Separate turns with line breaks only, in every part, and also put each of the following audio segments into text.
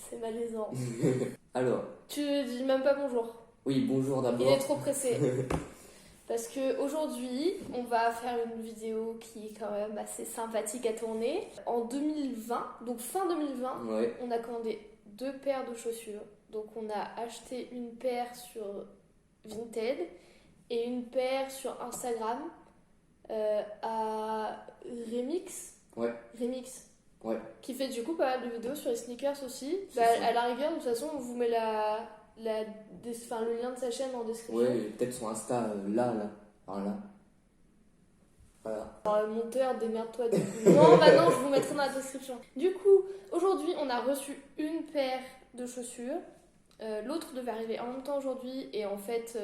C'est malaisant.
Alors,
Tu dis même pas bonjour.
oui, bonjour
Il
d'abord.
est trop pressé. Parce que aujourd'hui, on va faire une vidéo qui est quand même assez sympathique à tourner. En 2020, donc fin 2020,
Ouais,
on a commandé 2 paires de chaussures. Donc on a acheté une paire sur Vinted et une paire sur Instagram à Remix.
ouais,
Remix. Qui fait du coup pas mal de vidéos sur les sneakers aussi.
C'est
Bah,
ça.
à la rigueur, de toute façon, on vous met le lien de sa chaîne en description.
ouais, peut-être son Insta, là, enfin là. Voilà.
Alors, le monteur, démerde-toi du coup. Non, maintenant je vous mettrai dans la description. Du coup, aujourd'hui, on a reçu une paire de chaussures. L'autre devait arriver en même temps aujourd'hui. Et en fait,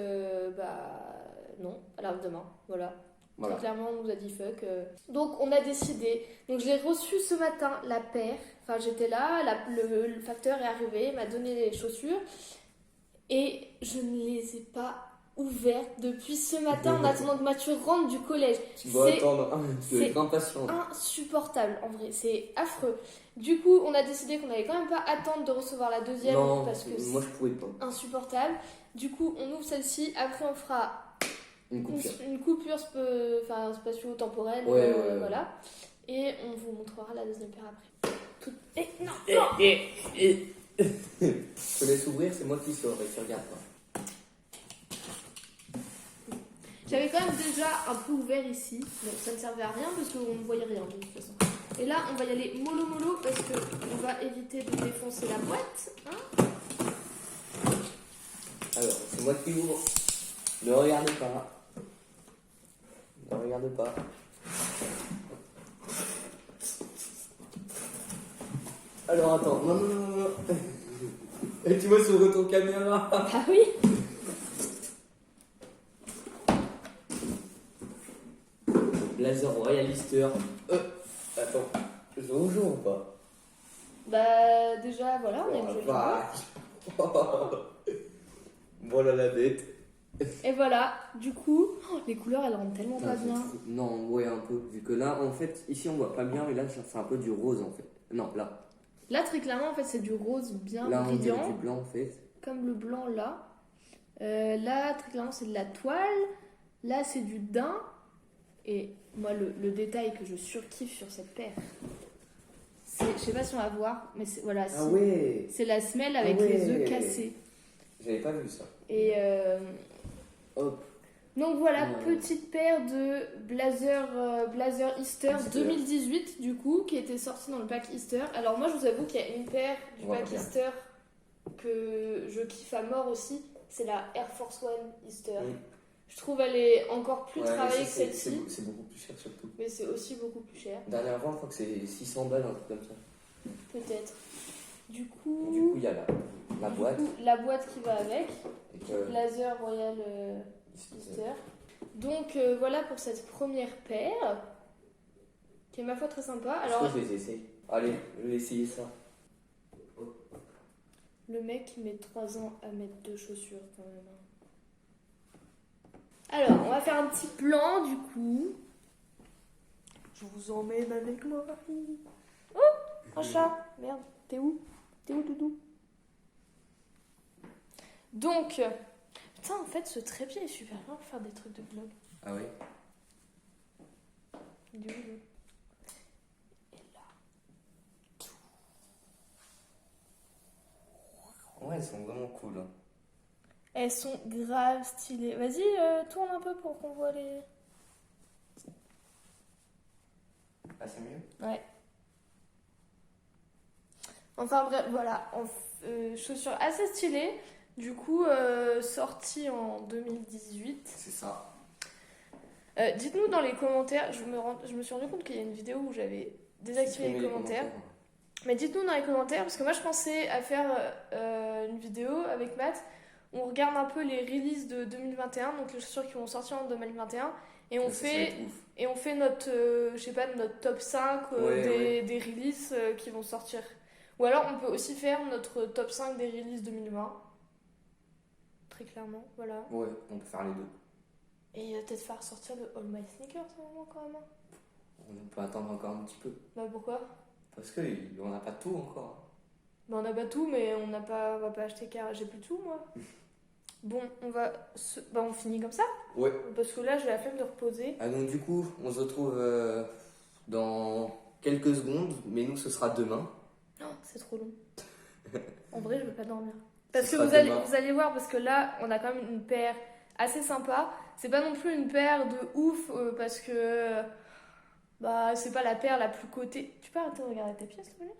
non, elle arrive demain. Voilà.
Voilà.
Très clairement, on nous a dit fuck. Donc, on a décidé. Donc, je l'ai reçue ce matin, la paire. Enfin, j'étais là, le facteur est arrivé, il m'a donné les chaussures. Et je ne les ai pas ouvertes depuis ce matin en attendant que Mathieu rentre du collège.
Tu dois
C'est
attendre, tu dois être
c'est
impatient.
insupportable, en vrai, c'est affreux. Du coup, on a décidé qu'on n'allait quand même pas attendre de recevoir la deuxième
Non,
parce que
moi je pouvais pas.
c'est insupportable. Du coup, on ouvre celle-ci, après on fera
Une coupure.
une coupure spatio-temporelle,
Ouais.
voilà. Et on vous montrera la deuxième paire après. Non,
Je te laisse ouvrir, c'est moi qui sors et tu regardes pas.
J'avais quand même déjà un peu ouvert ici, mais ça ne servait à rien parce qu'on ne voyait rien de toute façon. Et là, on va y aller mollo mollo parce qu'on va éviter de défoncer la boîte. Hein.
Alors, c'est moi qui ouvre. Ne regardez pas. Ne regarde pas. Alors attends, non. Et tu vois sur ton caméra.
Ah oui.
Blazer Royal Easter. Attends, je joue ou pas?
Bah déjà voilà, on est
Oh,
obligé de
la
voir.
vache. Voilà la bête.
Et voilà, du coup, les couleurs elles rendent tellement
Putain,
pas bien.
Non, ouais, un peu. Vu que là, en fait, ici on voit pas bien, mais là, c'est un peu du rose en fait. Non, là.
Là très clairement en fait c'est du rose bien
Là, on dirait
brillant,
du blanc en fait.
comme le blanc là. Là très clairement c'est de la toile. Là c'est du daim. Et moi le détail que je surkiffe sur cette paire, c'est, je sais pas si on va voir, mais c'est, voilà,
Ah ouais.
c'est la semelle avec
Ah ouais.
les œufs cassés.
J'avais pas vu ça.
Et
Hop.
donc voilà,
Ouais.
petite paire de Blazer Easter
Easter.
2018 du coup, qui était sortie dans le pack Easter. Alors moi je vous avoue qu'il y a une paire du
On va
pack
bien.
Easter que je kiffe à mort aussi, c'est la Air Force One Easter.
Mm.
Je trouve elle est encore plus
Ouais, mais
travaillée
ça,
que celle-ci,
c'est beaucoup plus cher surtout.
mais c'est aussi beaucoup plus cher,
Dernièrement, je crois que c'est 600 balles, un truc comme ça.
peut-être. Du
Du
coup,
coup, il y a la
du
boîte.
coup, la boîte qui va avec,
Et que,
Blazer Royal Easter. Donc voilà pour cette première paire, qui est ma foi très sympa. Alors
je les essaye. Allez, je vais essayer ça.
le mec il met 3 ans à mettre 2 chaussures quand même. Alors on va faire un petit plan du coup. Je vous emmène avec moi. Oh, un chat. Merde, t'es où Doudou? Donc, putain en fait ce trépied est super bien pour faire des trucs de vlog.
Ah oui.
Du coup, et là.
Ouais, elles sont vraiment cool. Hein.
Elles sont grave stylées. Vas-y, tourne un peu pour qu'on voit les...
Ah, c'est mieux?
Ouais. Enfin bref, voilà. Chaussures assez stylées. Du coup, sorties en 2018.
C'est ça.
Dites-nous dans les commentaires. Je me suis rendu compte qu'il y a une vidéo où j'avais désactivé les commentaires. Mais dites-nous dans les commentaires, parce que moi je pensais à faire une vidéo avec Matt. On regarde un peu les releases de 2021, donc les chaussures qui vont sortir en 2021. Et on fait notre, je sais pas, notre top 5 des releases qui vont sortir. Ou alors on peut aussi faire notre top 5 des releases 2020. Très clairement, voilà.
Ouais, on peut faire les deux.
Et peut-être faire sortir le All My Sneakers à un moment quand même.
On peut attendre encore un petit peu.
Bah pourquoi?
Parce qu'on n'a pas tout encore.
Bah, on a pas tout, mais on va pas acheter car j'ai plus tout, moi. Bon, on finit comme ça.
Ouais.
Parce que là, j'ai la flemme de reposer.
Ah, donc du coup, on se retrouve dans quelques secondes, mais nous, ce sera demain.
Non, c'est trop long. En vrai, je veux pas dormir. Parce
Ce
que
sera demain.
vous allez voir, parce que là, on a quand même une paire assez sympa. C'est pas non plus une paire de ouf, parce que bah, c'est pas la paire la plus cotée. Tu peux arrêter de regarder tes pièces, s'il te plaît?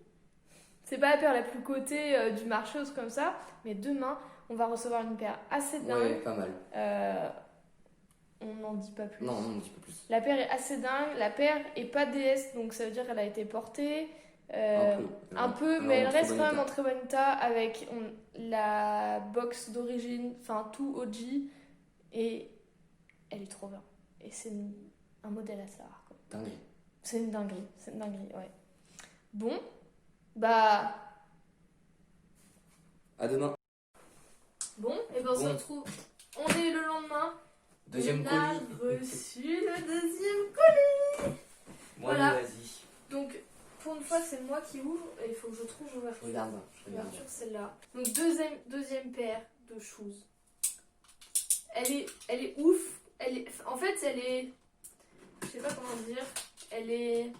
C'est pas la paire la plus cotée du marché ou ce comme ça. Mais demain, on va recevoir une paire assez dingue.
Ouais, pas mal.
On n'en dit pas plus.
Non, on n'en dit pas plus.
La paire est assez dingue. La paire est pas DS, donc ça veut dire qu'elle a été portée. Un peu, mais elle reste quand même en très bon état avec la box d'origine, enfin tout OG. Et elle est trop bien. Et c'est un modèle assez rare, quoi.
Dingue.
C'est une dinguerie, ouais. Bon, bah.
À demain.
Bon, et ben on se retrouve. On est le lendemain.
Deuxième
on
colis.
a reçu le deuxième colis. Voilà.
Vas-y.
Donc, pour une fois, c'est moi qui ouvre et il faut que je trouve l'ouverture.
Regarde.
L'ouverture, celle-là. Donc, deuxième paire de shoes. Elle est ouf. En fait, elle est. Je sais pas comment dire. Elle est.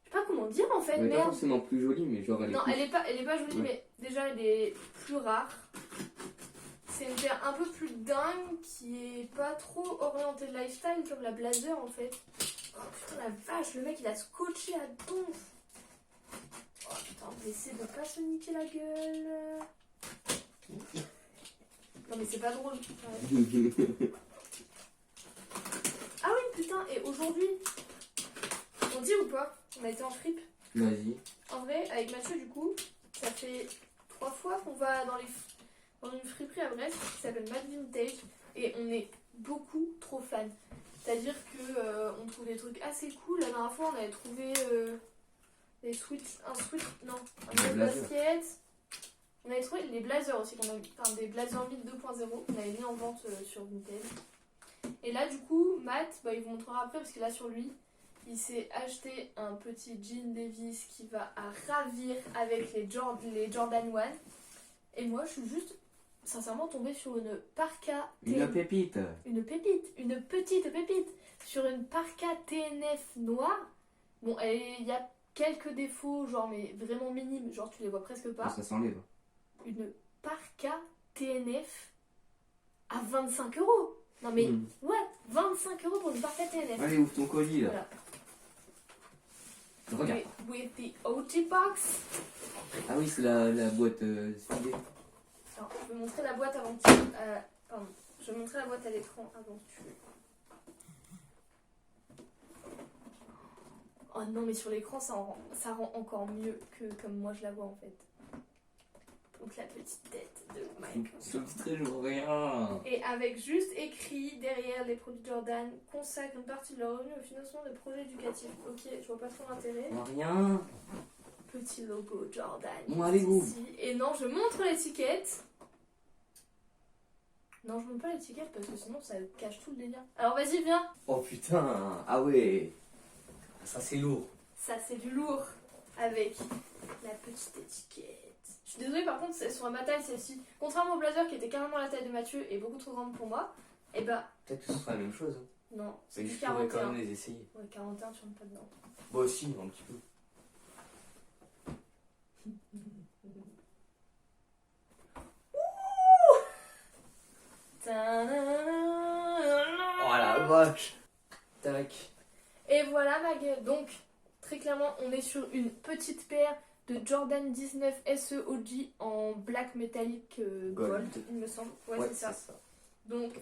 Je sais pas comment dire en fait,
Elle est pas
merde.
forcément plus jolie, mais genre elle est.
Non,
cool.
elle est pas jolie, mais déjà elle est plus rare. C'est une paire un peu plus dingue qui est pas trop orientée lifestyle comme la Blazer en fait. Oh putain la vache, le mec il a scotché à donf. Oh putain, on va essayer de pas se niquer la gueule. Non mais c'est pas drôle. Ouais. Ah oui putain, et aujourd'hui, on dit ou pas? On a été en fripe.
Vas-y.
En vrai, avec Mathieu du coup, ça fait 3 fois qu'on va dans une friperie à Brest qui s'appelle Mad Vintage et on est beaucoup trop fans. C'est-à-dire que on trouve des trucs assez cool. La dernière fois, on avait trouvé un basket. On avait trouvé les blazers aussi, des blazers 1000 2.0 qu'on avait mis en vente sur Vintage. Et là, du coup, Matt, il vous montrera après parce que là, sur lui, il s'est acheté un petit jean Levi's qui va à ravir avec les Jordan 1. Et moi, je suis juste, sincèrement, tombée sur une parka.
Une pépite.
Une petite pépite. Sur une parka TNF noire. Bon, il y a quelques défauts, genre, mais vraiment minimes. Genre, tu les vois presque pas.
Ça s'enlève.
Une parka TNF à 25 €. Non, mais ouais, 25 € pour une parka TNF.
Allez, ouvre ton colis là.
Voilà.
Regarde.
With the OG box.
Ah oui, c'est la boîte stylée.
Alors, je vais montrer la boîte avant que pardon. Je vais montrer la boîte à l'écran avant que tu... Oh non, mais sur l'écran, ça rend encore mieux que comme moi je la vois en fait. Donc la petite tête de Mike.
Sous-titré, je vois rien.
Et avec juste écrit derrière les produits Jordan, consacrent une partie de leur revenu au financement de projets éducatifs. Ok, je vois pas trop l'intérêt.
Rien.
Petit logo Jordan.
Bon, allez, go.
Et non, je montre l'étiquette. Non, je montre pas l'étiquette parce que sinon ça cache tout le délire. Alors vas-y, viens.
Oh putain. Ah ouais. Ça c'est lourd.
Ça c'est du lourd. Avec la petite étiquette. Je suis désolée, par contre, elles sont à ma taille celle-ci. Contrairement au blazer qui était carrément la taille de Mathieu et beaucoup trop grande pour moi. Et bah.
Peut-être que ce sera la même chose.
Non, c'est
Mais
du
je pourrais
41.
quand même les essayer.
Ouais, 41, tu rentres pas dedans.
Moi aussi, un petit peu. Oh la vache. Tac.
Et voilà ma gueule. Donc, très clairement, on est sur une petite paire de Jordan 19 SE OG en black métallique gold, il me semble. Ouais, c'est ça. Donc,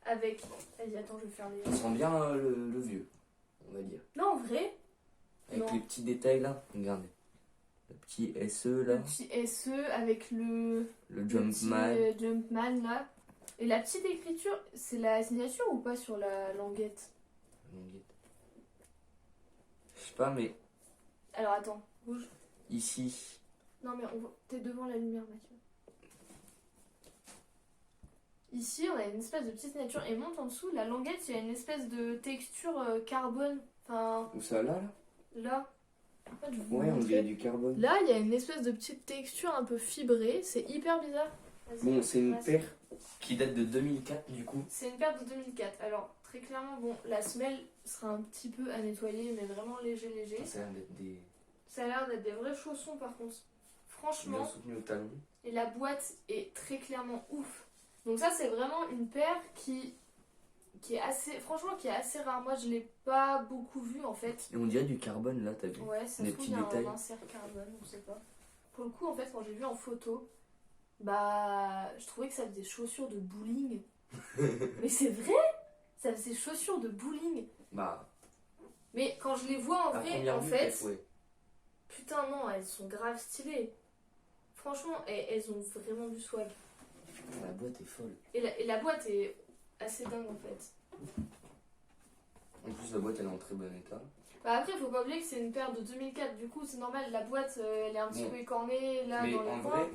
avec... Vas-y, attends, je vais faire les...
Ça sent bien le vieux, on va dire.
Non, en vrai.
Avec
non.
les petits détails là. Regardez. Le petit SE là.
Le petit SE avec le
Jumpman.
petit, Jumpman là. Et la petite écriture, c'est la signature ou pas sur la languette?
Je sais pas, mais.
Alors attends, bouge.
Ici.
Non, mais t'es devant la lumière, Mathieu. Ici, on a une espèce de petite signature et monte en dessous. La languette, il y a une espèce de texture carbone. Enfin.
Où ça là?
Là. En fait, je vais vous
Ouais, on
montrer.
dirait du carbone.
Là, il y a une espèce de petite texture un peu fibrée. C'est hyper bizarre. Vas-y,
Bon, c'est une
passe.
paire qui date de 2004 du coup.
C'est une paire de 2004. Alors, très clairement, bon, la semelle sera un petit peu à nettoyer, mais vraiment léger.
Ça a l'air d'être des
Ça a l'air d'être des vrais chaussons, par contre.
bien
Franchement,
soutenus au talon.
et la boîte est très clairement ouf. Donc ça, c'est vraiment une paire qui est assez... Franchement, qui est assez rare. Moi, je l'ai pas beaucoup vue, en fait.
Et on dirait du carbone là, t'as vu?
Ouais, ça se
Des
trouve,
petits
il y a
détails.
un insert carbone, on sait pas. Pour le coup, en fait, quand j'ai vu en photo, bah, je trouvais que ça faisait chaussures de bowling. Mais c'est vrai! Ça faisait chaussures de bowling.
Bah,
Mais quand je les vois en
à
vrai,
première
en
vue,
fait,
peut-être, ouais.
putain, non, elles sont grave stylées. Franchement, elles ont vraiment du swag.
La boîte est folle.
Et la boîte est assez dingue, en fait.
En plus, la boîte elle est en très bon état.
Bah après, faut pas oublier que c'est une paire de 2004, du coup, c'est normal, la boîte, elle est un petit
Bon.
peu écornée, là,
Mais
dans les
en
coins.
vrai,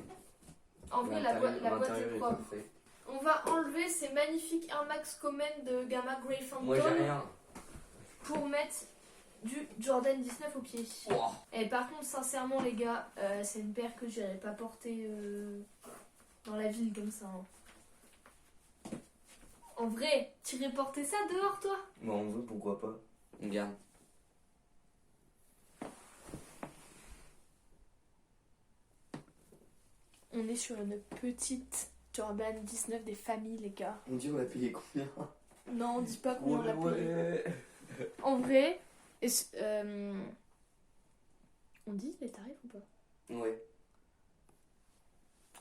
En vrai, la boîte
l'intérieur
est propre.
parfait.
On va enlever ces magnifiques Air Max Command de Gamma Grey Phantom
Moi j'ai rien.
pour mettre du Jordan 19 au pied.
Oh.
Et par contre, sincèrement, les gars, c'est une paire que j'irais pas porter dans la ville comme ça. Hein. En vrai, t'irais porter ça dehors, toi?
Bah en vrai, pourquoi pas. On garde.
On est sur une petite Jordan 19 des familles, les gars.
On dit on a payé combien?
Non, on dit pas combien on l'a payé.
Ouais.
En vrai, on dit les tarifs ou pas?
Ouais.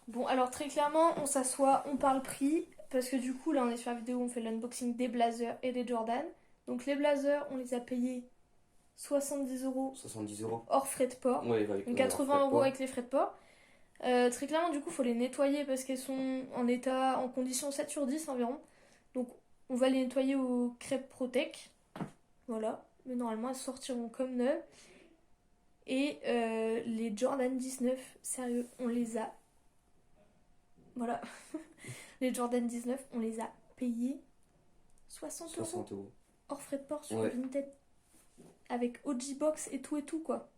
Bon, alors très clairement, on s'assoit, on parle prix, parce que du coup, là, on est sur la vidéo, on fait l'unboxing des blazers et des Jordan. Donc les blazers, on les a payés 70 €
70 €.
hors frais de port.
Ouais, avec
Donc 80 € avec les frais de port. Très clairement, du coup, il faut les nettoyer parce qu'elles sont en état, en condition 7 sur 10 environ. Donc, on va les nettoyer au crêpe Protec. Voilà. Mais normalement, elles sortiront comme neuves. Et les Jordan 19, sérieux, on les a. Voilà. Les Jordan 19, on les a payés 60 €.
60 €.
Hors frais de port sur
Ouais.
Vinted. Avec OG Box et tout, quoi.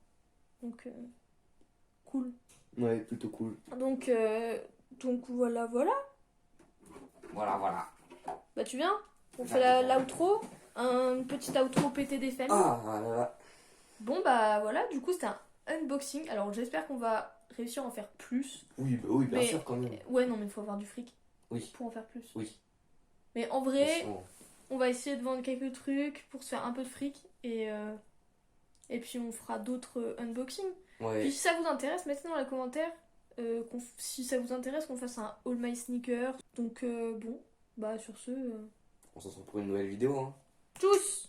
Donc, cool.
Ouais, plutôt cool.
Donc voilà.
Voilà.
Bah tu viens? On
Ah,
fait l'outro, un petit outro pété des familles.
Ah là là.
Bon bah voilà, du coup c'était un unboxing. Alors j'espère qu'on va réussir à en faire plus.
Oui, bah oui, bien
Mais-
sûr quand même.
Ouais non mais il faut avoir du fric
Oui.
pour en faire plus.
Oui.
Mais en vrai,
Franchement,
on va essayer de vendre quelques trucs pour se faire un peu de fric et puis on fera d'autres unboxings.
ouais.
Puis si ça vous intéresse, mettez dans les commentaires si ça vous intéresse qu'on fasse un All My Sneakers. Donc bon, bah sur ce...
On se retrouve pour une nouvelle vidéo. Hein.
Tchuss!